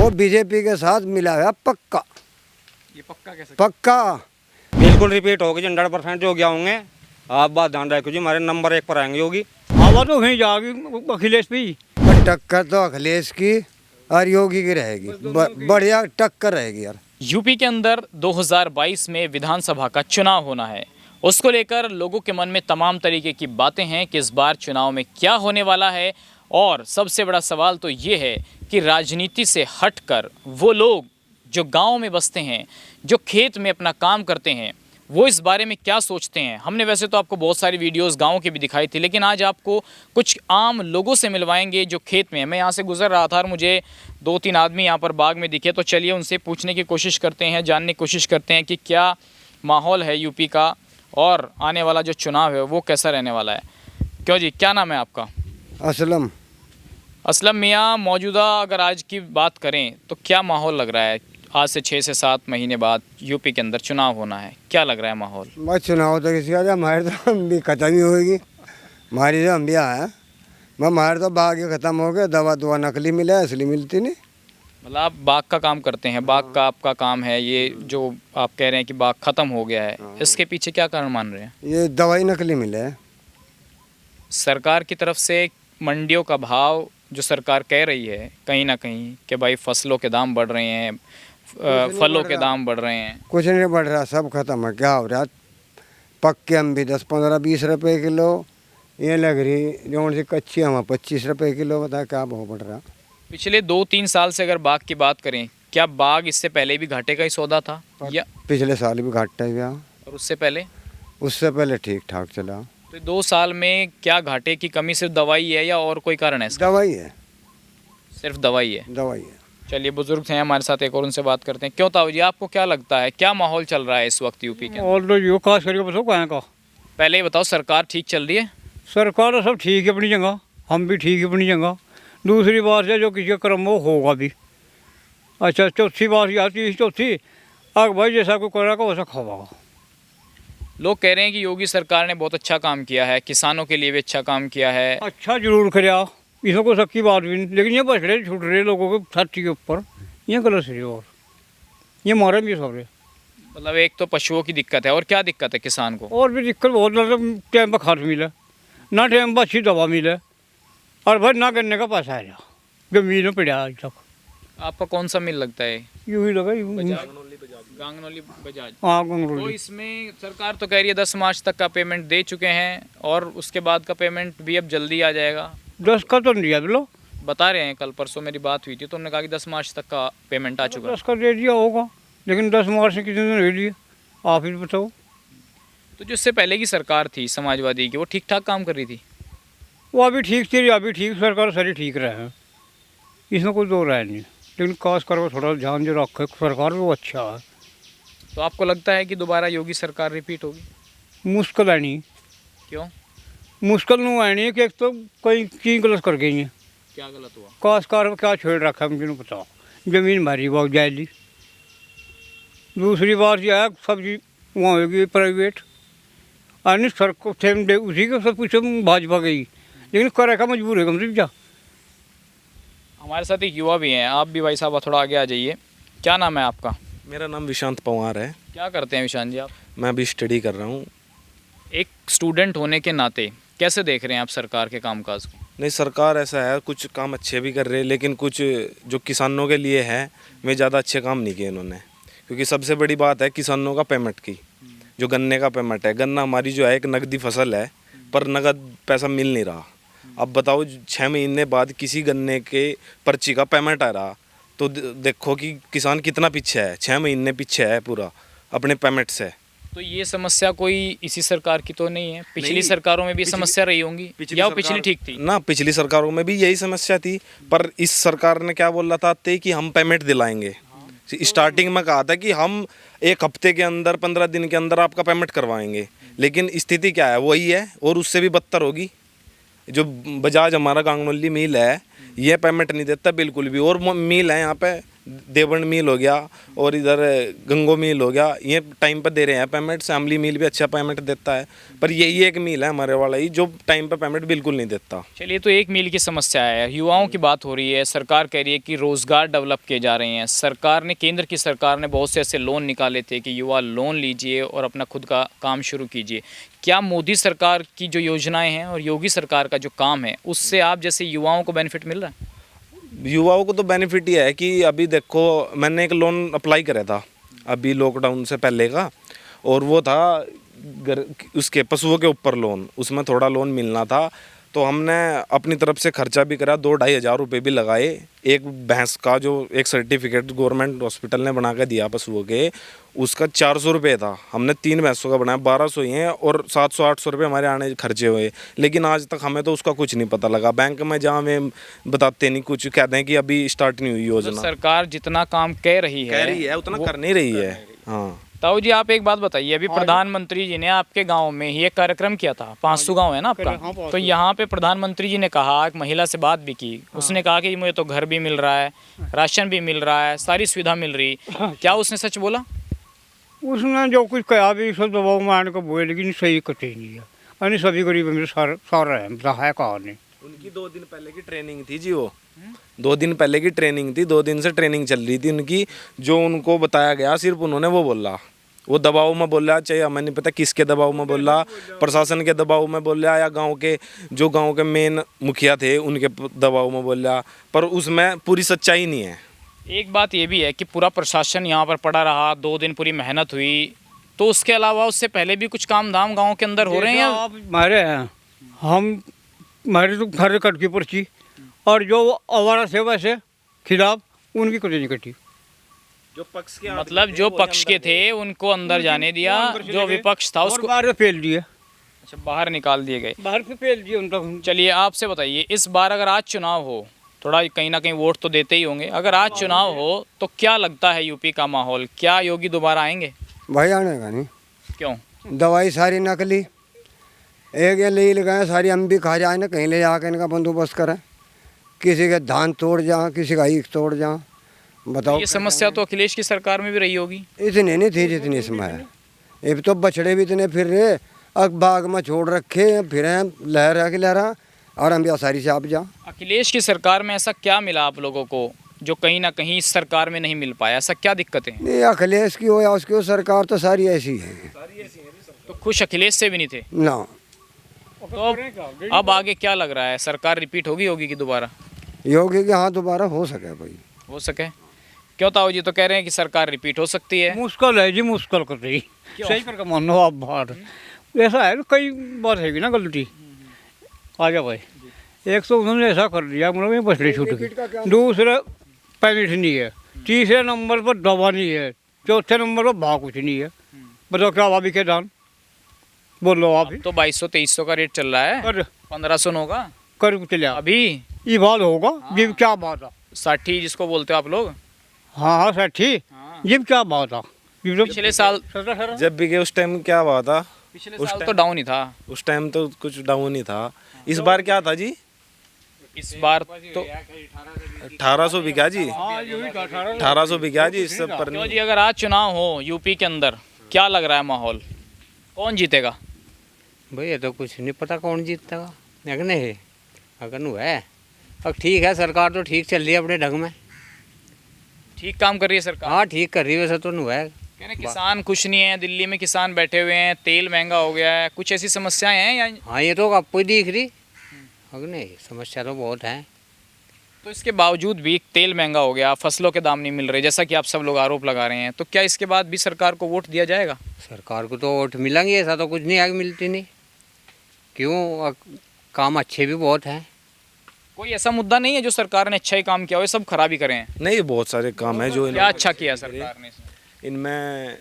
वो बीजेपी के साथ मिला है पक्का। ये पक्का कैसे? पक्का बिल्कुल रिपीट होगी, 100% जो गया होंगे। आप बात ध्यान रखो जी, हमारे नंबर 1 पर आएंगे योगी। हवा तो वहीं जाएगी अखिलेश भी। पर टक्कर तो अखिलेश की और योगी की रहेगी, बढ़िया टक्कर रहेगी यार। यूपी के अंदर 2022 में विधानसभा का चुनाव होना है। उसको लेकर लोगों के मन में तमाम तरीके की बातें हैं कि इस बार चुनाव में क्या होने वाला है। और सबसे बड़ा सवाल तो ये है कि राजनीति से हटकर वो लोग जो गांव में बसते हैं, जो खेत में अपना काम करते हैं, वो इस बारे में क्या सोचते हैं। हमने वैसे तो आपको बहुत सारी वीडियोस गांव की भी दिखाई थी, लेकिन आज आपको कुछ आम लोगों से मिलवाएंगे जो खेत में हैं। मैं यहाँ से गुजर रहा था और मुझे 2-3 आदमी यहाँ पर बाग में दिखे, तो चलिए उनसे पूछने की कोशिश करते हैं, जानने की कोशिश करते हैं कि क्या माहौल है यूपी का और आने वाला जो चुनाव है वो कैसा रहने वाला है। क्यों जी, क्या नाम है आपका? असलम। असलम मियाँ, मौजूदा अगर आज की बात करें तो क्या माहौल लग रहा है? आज से 6 से 7 महीने बाद यूपी के अंदर चुनाव होना है, क्या लग रहा है माहौल? बस चुनाव तो किसी का, हमारे तो हम भी खत्म ही होगी। हमारी जो हम भी आए हमारे तो बाग ही खत्म हो गए, दवा नकली मिला है, असली मिलती नहीं। मतलब आप बाग का काम करते हैं, बाग का आपका काम है। ये जो आप कह रहे हैं कि बाग ख़त्म हो गया है, इसके पीछे क्या कारण मान रहे हैं? ये दवाई नकली मिले है। सरकार की तरफ से मंडियों का भाव जो सरकार कह रही है कहीं ना कहीं कि भाई फसलों के दाम बढ़ रहे हैं, फलों के दाम बढ़ रहे हैं। कुछ नहीं बढ़ रहा, सब खत्म है। क्या हो रहा, पक्के हम भी 10, 15, 20 रुपए किलो ये लग रही, जो से कच्ची हम 25 रुपए किलो। बता क्या भाव बढ़ रहा। पिछले 2-3 साल से अगर बाग की बात करें, क्या बाग इससे पहले भी घाटे का ही सौदा था या पिछले साल भी घाटा ही गया, और उससे पहले? उससे पहले ठीक ठाक चला। तो 2 साल में क्या घाटे की कमी सिर्फ दवाई है या और कोई कारण है इसका? दवाई है, सिर्फ दवाई है। दवाई है। चलिए, बुजुर्ग हैं हमारे साथ, एक और उनसे बात करते हैं। क्यों ताऊ जी, आपको क्या लगता है क्या माहौल चल रहा है इस वक्त यूपी के अंदर? और तो यो खास करके बताओ कहाँ का। पहले ही बताओ, सरकार ठीक चल रही है? सरकार तो सब ठीक है अपनी जगह, हम भी ठीक है अपनी जगह। दूसरी बात है जो किसी का कर्म वो होगा भी। अच्छा, चौथी बात ये आती है, चौथी अगर भाई जैसा कोई करेगा वैसा खावागा। लोग कह रहे हैं कि योगी सरकार ने बहुत अच्छा काम किया है, किसानों के लिए भी अच्छा काम किया है। अच्छा जरूर कराया, इसमें कोई शक की बात भी नहीं, लेकिन ये बछड़े छूट रहे लोगों के छाती के ऊपर, ये गलत है। और ये मारे भी सब रहे। मतलब एक तो पशुओं की दिक्कत है, और क्या दिक्कत है किसान को? और भी दिक्कत बहुत ज़्यादा, टाइम पर खाद मिले ना, टाइम पर अच्छी दवा मिले, और भाई ना करने का पैसा है जमीन में पड़ा आज तक। आपका कौन सा मिल लगता है? यूँ ही लगा यूँ। गांगनौली बजाज। हाँ तो गंगरोली। इसमें सरकार तो कह रही है 10 मार्च तक का पेमेंट दे चुके हैं और उसके बाद का पेमेंट भी अब जल्दी आ जाएगा। 10 का तो नहीं दिया लो, बता रहे हैं, कल परसों मेरी बात हुई थी तो उन्होंने कहा कि 10 मार्च तक का पेमेंट आ चुका है। 10 का दे दिया होगा, लेकिन 10 मार्च से कितने दिन रह लिए आप ही बताओ। तो जो इससे पहले की सरकार थी समाजवादी की, वो ठीक ठाक काम कर रही थी? वो अभी ठीक थी, अभी ठीक, सरकार सारी ठीक रहे हैं, इसमें कोई दो राय नहीं। लेकिन खास कर वो थोड़ा ध्यान जो रखे सरकार, वो अच्छा है। तो आपको लगता है कि दोबारा योगी सरकार रिपीट होगी? मुश्किल है नहीं। क्यों? मुश्किल नहीं है नहीं कि एक तो कई चीज गलत कर गई हैं। क्या गलत हुआ? खास कर क्या छोड़ रखा है मुझे नहीं पता। जमीन भारी बहुत जायदी। दूसरी बात यह है सब्जी वहाँ होगी प्राइवेट, अन्य सड़क थे उसी के सब कुछ भाजपा गई, लेकिन करे का मजबूर है कम से कम। हमारे साथ एक युवा भी हैं, आप भी भाई साहब थोड़ा आगे आ जाइए। क्या नाम है आपका? मेरा नाम विशांत पवार है। क्या करते हैं विशांत जी आप? मैं अभी स्टडी कर रहा हूँ। एक स्टूडेंट होने के नाते कैसे देख रहे हैं आप सरकार के कामकाज को? नहीं, सरकार ऐसा है, कुछ काम अच्छे भी कर रहे हैं, लेकिन कुछ जो किसानों के लिए है वे ज़्यादा अच्छे काम नहीं किए इन्होंने। क्योंकि सबसे बड़ी बात है किसानों का पेमेंट की, जो गन्ने का पेमेंट है। गन्ना हमारी जो है एक नकदी फसल है, पर नगद पैसा मिल नहीं रहा। अब बताओ 6 महीने बाद किसी गन्ने के पर्ची का पेमेंट आ रहा, तो देखो कि किसान कितना पीछे है, 6 महीने पीछे है पूरा अपने पेमेंट से। तो ये समस्या कोई इसी सरकार की तो नहीं है? पिछली नहीं, सरकारों में भी समस्या रही होंगी या वो पिछली ठीक थी? ना, पिछली सरकारों में भी यही समस्या थी, पर इस सरकार ने क्या बोला था कि हम पेमेंट दिलाएंगे। स्टार्टिंग में कहा था कि हम 1 हफ्ते के अंदर, 15 दिन के अंदर आपका पेमेंट करवाएंगे, लेकिन स्थिति क्या है वही है, और उससे भी बदतर होगी। जो बजाज हमारा गांगनौली मिल है, ये पेमेंट नहीं देता बिल्कुल भी। और मिल है यहाँ पे देवण मिल हो गया और इधर गंगो मिल हो गया, ये टाइम पर दे रहे हैं पेमेंट। शामली मिल भी अच्छा पेमेंट देता है, पर यही एक मिल है हमारे वाला ही जो टाइम पर पेमेंट बिल्कुल नहीं देता। चलिए, तो एक मील की समस्या है, युवाओं की बात हो रही है, सरकार कह रही है कि रोज़गार डेवलप किए जा रहे हैं। सरकार ने, केंद्र की सरकार ने बहुत से ऐसे लोन निकाले थे कि युवा लोन लीजिए और अपना खुद का काम शुरू कीजिए। क्या मोदी सरकार की जो योजनाएं हैं और योगी सरकार का जो काम है उससे आप जैसे युवाओं को बेनिफिट मिल रहा है? युवाओं को तो बेनिफिट ही है कि अभी देखो, मैंने एक लोन अप्लाई करा था अभी लॉकडाउन से पहले का, और वो था उसके पशुओं के ऊपर लोन, उसमें थोड़ा लोन मिलना था। तो हमने अपनी तरफ से खर्चा भी करा, 2-2.5 हज़ार रुपये भी लगाए। एक भैंस का जो एक सर्टिफिकेट गवर्नमेंट हॉस्पिटल ने बना के दिया पशुओं के, उसका 400 रुपये था। हमने 3 भैंसों का बनाया, 1200 ही हैं, और 700-800 रुपये हमारे आने खर्चे हुए। लेकिन आज तक हमें तो उसका कुछ नहीं पता लगा। बैंक में जहाँ हमें बताते नहीं कुछ, कहते हैं कि अभी स्टार्ट नहीं हुई योजना। सरकार जितना काम कह रही है उतना कर नहीं रही है। हाँ ताऊ जी, आप एक बात बताइए, अभी प्रधानमंत्री जी ने आपके गांव में ही एक कार्यक्रम किया था, 500 गांव है ना आपका, तो यहाँ पे प्रधानमंत्री जी ने कहा, एक महिला से बात भी की, उसने कहा कि मुझे तो घर भी मिल रहा है, राशन भी मिल रहा है, सारी सुविधा मिल रही। क्या उसने सच बोला? उसने जो कुछ कहा भी सब दबाव में आने को बोले, लेकिन सही कटे नहीं है। यानी सभी गरीब में सारा है कहा नहीं। उनकी 2 दिन पहले की ट्रेनिंग थी जी, वो 2 दिन पहले की ट्रेनिंग थी, 2 दिन से ट्रेनिंग चल रही थी उनकी। जो उनको बताया गया सिर्फ उन्होंने वो बोला, वो दबाव में बोल रहा, चाहे हमें नहीं पता किसके दबाव में बोल रहा, प्रशासन के दबाव में बोल रहा या गांव के मेन मुखिया थे उनके दबाव में बोल रहा, पर उसमें पूरी सच्चाई नहीं है। एक बात ये भी है कि पूरा प्रशासन यहाँ पर पड़ा रहा, 2 दिन पूरी मेहनत हुई, तो उसके अलावा उससे पहले भी कुछ काम धाम गाँव के अंदर हो रहे हैं? आप मारे हैं, हमारे तो घर कट की पर्ची, और जो आवारा सेवा से खिलाफ उनकी कुछ नहीं कटी। जो पक्ष के मतलब जो पक्ष के थे उनको अंदर जाने दिया, जो विपक्ष था उसको बाहर से फेल दिए, अच्छा बाहर निकाल दिए गए। बाहर से फेल दिए उनका। चलिए, आपसे बताइए, इस बार अगर आज चुनाव हो, थोड़ा कहीं ना कहीं वोट तो देते ही होंगे, अगर आज चुनाव हो तो क्या लगता है यूपी का माहौल, क्या योगी दोबारा आएंगे? भाई आने का नहीं। क्यों? दवाई सारी नकली, एक ये ले लगाए, सारी हम भी खा जाए ना, कहीं ले जाकर इनका बंदोबस्त करें, किसी के धान तोड़ जाए, किसी का ईख तोड़ जाए। बताओ, ये समस्या तो अखिलेश की सरकार में भी रही होगी। इतनी नहीं थी जितनी इसमें है। अब तो बछड़े भी इतने फिर रहे, अब बाग में छोड़ रखे फिर लहरा के लहरा, और हम भी आसारी से आप जा। अखिलेश की सरकार में ऐसा क्या मिला आप लोगों को जो कहीं ना कहीं इस सरकार में नहीं मिल पाया? ऐसा क्या दिक्कतें हैं? नहीं, अखिलेश की हो या उसकी हो, सरकार तो सारी ऐसी है। तो खुश अखिलेश से भी नहीं थे ना, तो अब आगे क्या लग रहा है, सरकार रिपीट होगी कि दोबारा योगी के हाँ दोबारा हो सके भाई, हो सके? क्यों ताऊ जी तो कह रहे हैं कि सरकार रिपीट हो सकती है? मुश्किल है जी, मुश्किल कर रही, सही करके मानो आप बाहर। ऐसा है कई बात है ना गलती। आ जा भाई, एक तो उन्होंने ऐसा कर दिया, मतलब बछड़ी छूट गई, दूसरा पेमेंट नहीं है, तीसरे नंबर पर दवा नहीं है, चौथे नंबर पर भाव कुछ नहीं है। बताओ क्या भाभी के दान बोलो आप ही। तो 2200-2300 का रेट चल रहा है, कर 1500 होगा कर चले अभी। ये बात होगा ये क्या बात है? 60 जिसको बोलते हो आप लोग। हाँ हाँ सर ठीक, ये क्या बात है? ये तो पिछले साल जब भी गए उस टाइम क्या हुआ था? पिछले साल तो डाउन ही था, उस टाइम तो कुछ डाउन ही था। इस बार क्या था जी? इस बार तो 1800 बिका जी, 1800 बिका जी, इससे पर क्यों जी? अगर आज चुनाव हो यूपी के अंदर, क्या लग रहा है माहौल, कौन जीतेगा? भाई ये तो कुछ नहीं पता कौन जीतेगा, देखने है अगर नु है। अब ठीक है, सरकार तो ठीक चल रही है अपने ढंग में, ठीक काम कर रही है सरकार। हाँ ठीक कर रही है वैसे तो नु है। कह रहे किसान खुश नहीं है, दिल्ली में किसान बैठे हुए हैं, तेल महंगा हो गया है, कुछ ऐसी समस्याएं हैं या? हाँ ये तो आपको ही दिख रही, अगर नहीं समस्या तो बहुत है। तो इसके बावजूद भी तेल महंगा हो गया, फसलों के दाम नहीं मिल रहे, जैसा कि आप सब लोग आरोप लगा रहे हैं, तो क्या इसके बाद भी सरकार को वोट दिया जाएगा? सरकार को तो वोट मिलेंगे, ऐसा तो कुछ नहीं है कि मिलती नहीं। क्यों, काम अच्छे भी बहुत हैं। कोई ऐसा मुद्दा नहीं है जो सरकार ने अच्छा ही काम किया हो, ये सब खराबी करे हैं? नहीं, बहुत सारे काम है जो क्या अच्छा किया सरकार ने? इनमें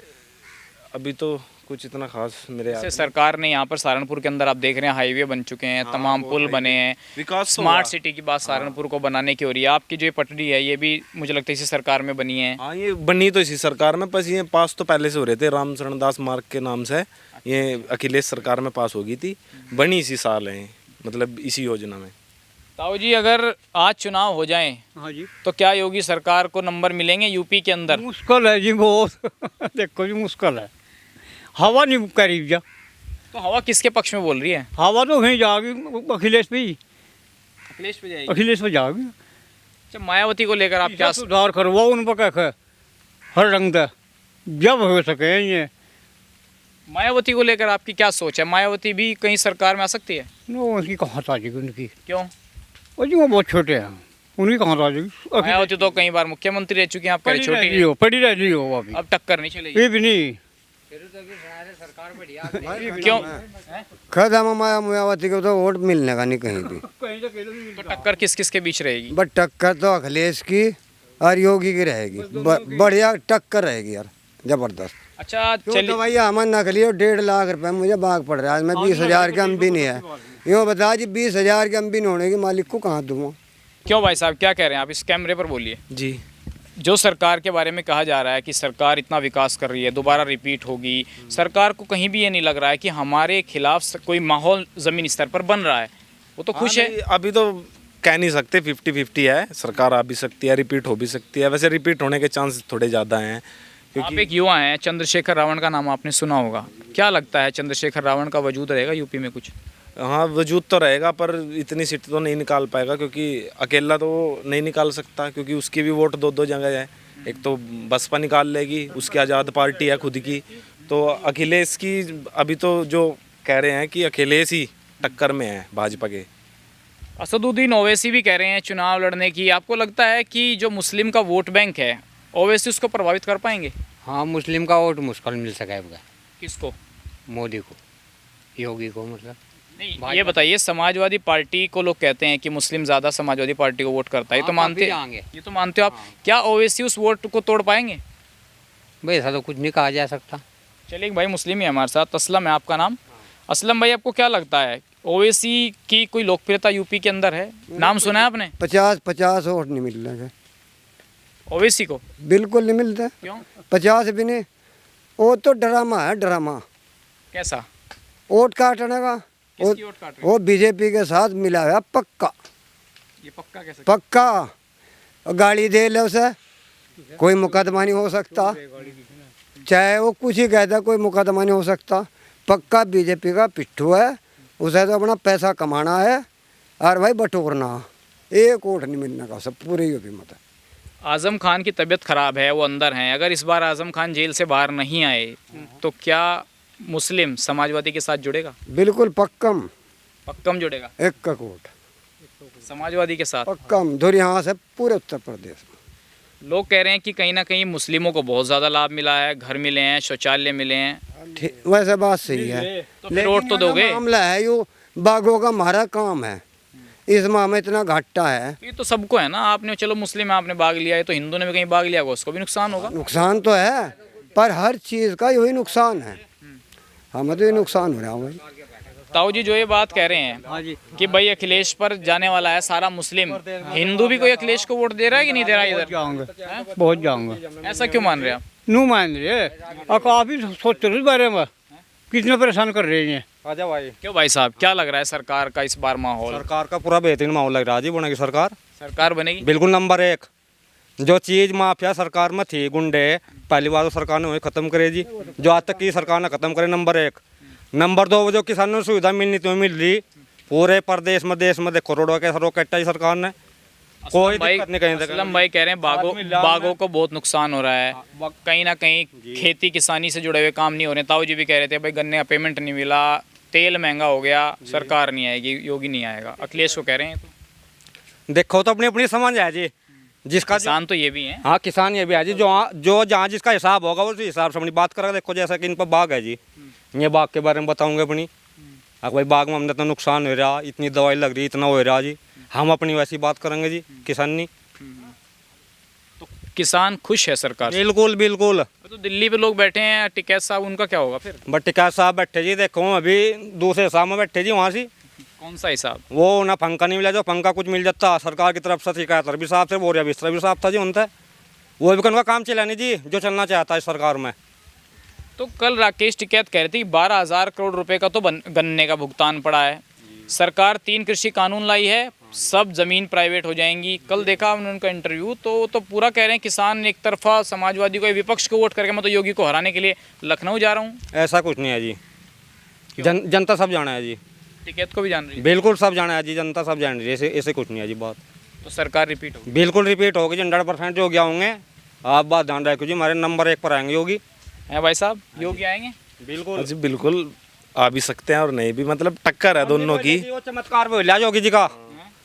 अभी तो कुछ इतना खास मेरे जैसे सरकार ने यहाँ पर सहारनपुर के अंदर आप देख रहे हैं हाईवे बन चुके हैं, तमाम पुल बने हैं, विकास तो स्मार्ट हुआ। सिटी की बात सहारनपुर को बनाने की हो रही है। आपकी जो ये पटरी है ये भी मुझे लगता है इसी सरकार में बनी है। हाँ, ये बनी तो इसी सरकार में, बस ये पास तो पहले से हो रहे थे, राम शरण दास मार्ग के नाम से। ये अखिलेश सरकार में पास हो गई थी, बनी इसी साल है, मतलब इसी योजना में। ताऊ जी, अगर आज चुनाव हो जाएं हाँ जी, तो क्या योगी सरकार को नंबर मिलेंगे यूपी के अंदर? मुश्किल है जी बहुत देखो जी, मुश्किल है। हवा नहीं करीब जा, तो हवा किसके पक्ष में बोल रही है? हवा तो कहीं जाएगी अखिलेश पे ही, अखिलेश पे जाएगी। अखिलेश पे जाएगी। अच्छा, मायावती को लेकर आप क्या क्या सुधार करवाओ उन पर, क्या हर रंग का जब हो सके ये। मायावती को लेकर आपकी क्या सोच है? मायावती भी कहीं सरकार में आ सकती है? नो उनकी कहाँ ताजेगी उनकी, क्यों? और जी वो बहुत छोटे हैं, उनकी कहाँ ताजेगी। मायावती तो कई बार मुख्यमंत्री रह चुकी हैं, आप कह रहे छोटी है। पड़ी रही हो अभी, अब टक्कर नहीं चलेगी। ये भी नहीं। क्यों? खत्म मायावती को तो वोट मिलने का नहीं कहीं भी। तो टक्कर किस किस के बीच रहेगी? बट टक्कर तो अखिलेश की और योगी की रहेगी, बढ़िया टक्कर रहेगी यार, जबरदस्त। अच्छा तो चलिए, भैया अमन नकली और 1.5 लाख रुपए मुझे भाग पड़ रहा है, मैं 20,000 के अम्बी नहीं है। यूँ बता जी, 20,000 के अम्बी होने की मालिक को कहाँ दूँ? क्यों भाई साहब, क्या कह रहे हैं आप? इस कैमरे पर बोलिए। जी। जो सरकार के बारे में कहा जा रहा है कि सरकार इतना विकास कर रही है, दोबारा रिपीट होगी, सरकार को कहीं भी ये नहीं लग रहा है कि हमारे खिलाफ कोई माहौल ज़मीनी स्तर पर बन रहा है। वो तो खुश है। नहीं, अभी तो कह नहीं सकते, 50-50 है। सरकार आ भी सकती है, रिपीट हो भी सकती है। वैसे रिपीट होने के चांस थोड़े ज़्यादा हैं, आप क्योंकि एक युवा हैं, चंद्रशेखर रावण का नाम आपने सुना होगा। क्या लगता है, चंद्रशेखर रावण का वजूद रहेगा यूपी में कुछ? हाँ, वजूद तो रहेगा, पर इतनी सीट तो नहीं निकाल पाएगा, क्योंकि अकेला तो नहीं निकाल सकता, क्योंकि उसकी भी वोट 2-2 जगह है। एक तो बसपा निकाल लेगी, उसकी आज़ाद पार्टी है खुद की, तो अखिलेश की अभी तो जो कह रहे हैं कि अखिलेश ही टक्कर में है भाजपा के। असदुद्दीन ओवैसी भी कह रहे हैं चुनाव लड़ने की। आपको लगता है कि जो मुस्लिम का वोट बैंक है, ओवैसी उसको प्रभावित कर पाएंगे? हाँ, मुस्लिम का वोट मुश्किल मिल सकेगा। किसको? मोदी को, योगी को, मतलब। नहीं, ये बताइए, समाजवादी पार्टी को लोग कहते हैं कि मुस्लिम ज़्यादा समाजवादी पार्टी को वोट करता है, ये तो मानते जाएंगे। ये तो मानते हो आप? क्या ओवैसी उस वोट को तोड़ पाएंगे? भाई ऐसा तो कुछ नहीं कहा जा सकता। चलिए, एक भाई मुस्लिम ही है हमारे साथ, असलम है आपका नाम। असलम भाई, आपको क्या लगता है, ओवैसी की कोई लोकप्रियता यूपी के अंदर है? नाम सुना है आपने 50 वोट नहीं मिल रहे, ओवैसी को? बिल्कुल नहीं मिलते। क्यों? 50 भी नहीं, वो तो ड्रामा है, ड्रामा। कैसा? वोट काटने का किसकी वोट काट रहे वो बीजेपी के साथ मिला है, पक्का हैं? ये पक्का कैसे? पक्का। और गाड़ी दे ले उसे, कोई मुकदमा नहीं हो सकता, चाहे वो कुछ ही कहता, कोई मुकदमा नहीं हो सकता। पक्का बीजेपी का पिट्ठू है, उसे तो अपना पैसा कमाना है और भाई बटोरना। एक वोट नहीं मिलने का, सब पूरे ही मत है। आज़म खान की तबीयत ख़राब है, वो अंदर हैं। अगर इस बार आज़म खान जेल से बाहर नहीं आए तो क्या मुस्लिम समाजवादी के साथ जुड़ेगा? बिल्कुल पक्कम, पक्कम जुड़ेगा एक का वोट समाजवादी के साथ। पक्कम। धुर यहाँ से पूरे उत्तर प्रदेश में। लोग कह रहे हैं कि कहीं ना कहीं मुस्लिमों को बहुत ज़्यादा लाभ मिला है, घर मिले हैं, शौचालय मिले हैं। ठीक, वैसे बात सही है, तो फिर वोट तो दोगे? मामला है यो, बागों का हमारा काम है, इस माह में इतना घाटा है। ये तो सबको है ना, आपने चलो मुस्लिम है, आपने भाग लिया है, तो हिंदू ने भी कहीं भाग लिया होगा, उसको भी नुकसान होगा। नुकसान तो है, पर हर चीज़ का यही नुकसान है, हमें तो ये नुकसान हो रहा है भाई। ताऊ जी जो ये बात कह रहे हैं कि भाई अखिलेश पर जाने वाला है सारा मुस्लिम, हिंदू भी कोई अखिलेश को वोट दे रहा है कि नहीं दे रहा है इधर? जाऊंगे, बहुत जाऊंगा। ऐसा क्यों मान रहे हैं आप? नू मान रहे और काफ़ी सोच रहे इस बारे में, कितने परेशान कर रहे हैं। आजा भाई। क्यों भाई साहब, क्या लग रहा है सरकार का इस बार माहौल? सरकार का पूरा बेहतरीन माहौल लग रहा है जी, बनेगी सरकार बनेगी बिल्कुल नंबर 1। जो चीज़ माफिया सरकार में थी, गुंडे, पहली बार तो सरकार ने वही खत्म करे जी, जो आज तक की सरकार ने खत्म करे, नंबर 1। नंबर 2, जो किसानों को सुविधा मिलनी थी वो मिल रही पूरे प्रदेश में, देश में। देखो रोडों के सरों कट्टा जी सरकार ने, कोई दिक्कत नहीं कहीं तक। असलम भाई कह रहे हैं बागों को बहुत नुकसान हो रहा है, कहीं ना कहीं खेती किसानी से जुड़े हुए काम नहीं हो रहे। ताऊ जी भी कह रहे थे भाई गन्ने का पेमेंट नहीं मिला, तेल महंगा हो गया, सरकार नहीं आएगी, योगी नहीं आएगा, अखिलेश को कह रहे हैं। तो देखो तो अपनी अपनी समझ है जी, जिसका किसान तो ये भी है। हाँ, किसान ये भी है जी, जो जहाँ जिसका हिसाब होगा उस हिसाब से अपनी बात करेगा। देखो जैसा कि इन पर बाग है जी, ये बाग के बारे में बताऊंगे अपनी। अगर भाई बाग में हमने तो नुकसान हो रहा, इतनी दवाई लग रही, इतना हो रहा जी, हम अपनी वैसी बात करेंगे जी, किसानी। तो किसान खुश है सरकार से? बिल्कुल बिल्कुल। तो दिल्ली पे लोग बैठे हैं, टिकैत साहब, उनका क्या होगा फिर? बट टिकैत साहब बैठे जी, देखो अभी दूसरे हिसाब में बैठे जी वहाँ से। कौन सा हिसाब? वो ना पंखा नहीं मिला, जो पंखा कुछ मिल जाता सरकार की तरफ से, शिकायत भी साहब से, बोरिया बिस्तर भी साहब था जी उनसे, वो भी उनका काम चला नहीं जी, जो चलना चाहता है सरकार में। तो कल राकेश टिकैत कह रही थी 12,000 करोड़ रुपए का तो गन्ने का भुगतान पड़ा है। सरकार 3 कृषि कानून लाई है, सब ज़मीन प्राइवेट हो जाएंगी। कल देखा हमने उनका इंटरव्यू, तो पूरा कह रहे हैं किसान एक तरफा समाजवादी को, विपक्ष को वोट करके मैं तो योगी को हराने के लिए लखनऊ जा रहा हूँ। ऐसा कुछ नहीं है जी, जनता सब जाना है जी, टिकैत को भी जान रही है, बिल्कुल सब जाना है जी, जनता सब जान रही है, ऐसे कुछ नहीं है जी बात। तो सरकार रिपीट होगी। बिल्कुल रिपीट होगी जी, 100% योगी होंगे। आप बात ध्यान रखो जी, हमारे नंबर 1 पर आएंगे योगी। हैं भाई साहब, योगी आएंगे? बिल्कुल जी बिल्कुल आ भी सकते हैं और नहीं भी, मतलब टक्कर है दोनों की। वो चमत्कार बोलिया योगी जी का,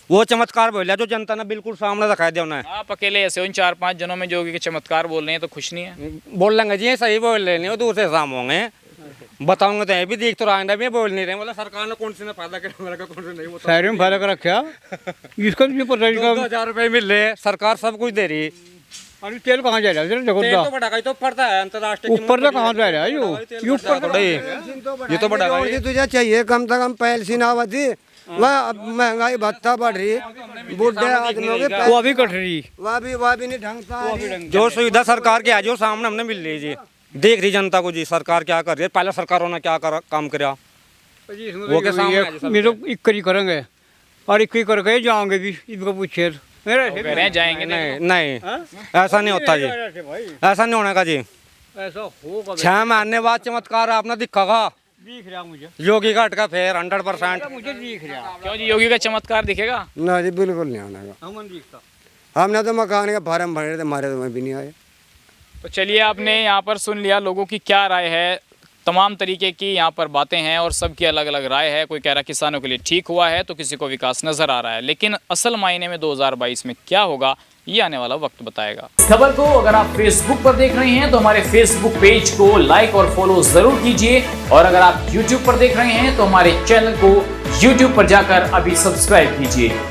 वो चमत्कार बोलिया जो जनता ने बिल्कुल सामने दिखाई दिया उन्हें। आप अकेले ऐसे उन 4-5 जनों में योगी के चमत्कार बोल रहे हैं तो खुश नहीं है? बोल लेंगे जी, सही बोल रहे नहीं, वो दूसरे शाम होंगे, बताऊंगे तो भी देख तो रहा भी बोल नहीं रहे, मतलब सरकार ने कौन सी ने फायदा किया, मेरा कौन से नहीं बता। शहर में फायदा कर रखा इसका भी पता नहीं। 2000 रुपए मिल रहे, सरकार सब कुछ दे रही। अरे तेल कहाँ जा रहा है? देखो तेल तो बढ़ा तो पड़ता है अंतर्राष्ट्रीय ऊपर से कहाँ जा रहा है? ये ऊपर थोड़ा ही, ये तो बढ़ा रोटी तुझे चाहिए कम से कम पैलसी ना होती, वह अब महंगाई भत्ता बढ़ रही, बुढ़े आदमियों के वो अभी कट रही, वह भी नहीं ढंग से। जो सुविधा सरकार की है जो सामने हमने मिल रही जी, देख रही जनता को जी सरकार क्या कर रही है, पहले सरकारों ने क्या काम कराया वो के सामने मेरे तो एक ही करेंगे और एक ही करके जाएंगे भी, इनका पूछे कह रहे हैं जाएंगे। नहीं ऐसा नहीं होता जी, ऐसा नहीं होने का जी। ऐसा होगा 6 महीने बाद चमत्कार आपने दिखागा दिख रहा मुझे, योगी का हटका फिर 100%। मुझे दिख रहा। क्यों जी, योगी का चमत्कार दिखेगा? ना जी बिल्कुल नहीं आने का। हमन दिखता। हमने तो मकान के फार्म भरे थे, हमारे तो में भी नहीं आए। तो चलिए, आपने यहाँ पर सुन लिया लोगों की क्या राय है। तमाम तरीके की यहाँ पर बातें हैं और सबकी अलग अलग राय है। कोई कह रहा है किसानों के लिए ठीक हुआ है, तो किसी को विकास नजर आ रहा है, लेकिन असल मायने में 2022 में क्या होगा ये आने वाला वक्त बताएगा। इस खबर को अगर आप फेसबुक पर देख रहे हैं तो हमारे फेसबुक पेज को लाइक और फॉलो जरूर कीजिए, और अगर आप यूट्यूब पर देख रहे हैं तो हमारे चैनल को यूट्यूब पर जाकर अभी सब्सक्राइब कीजिए।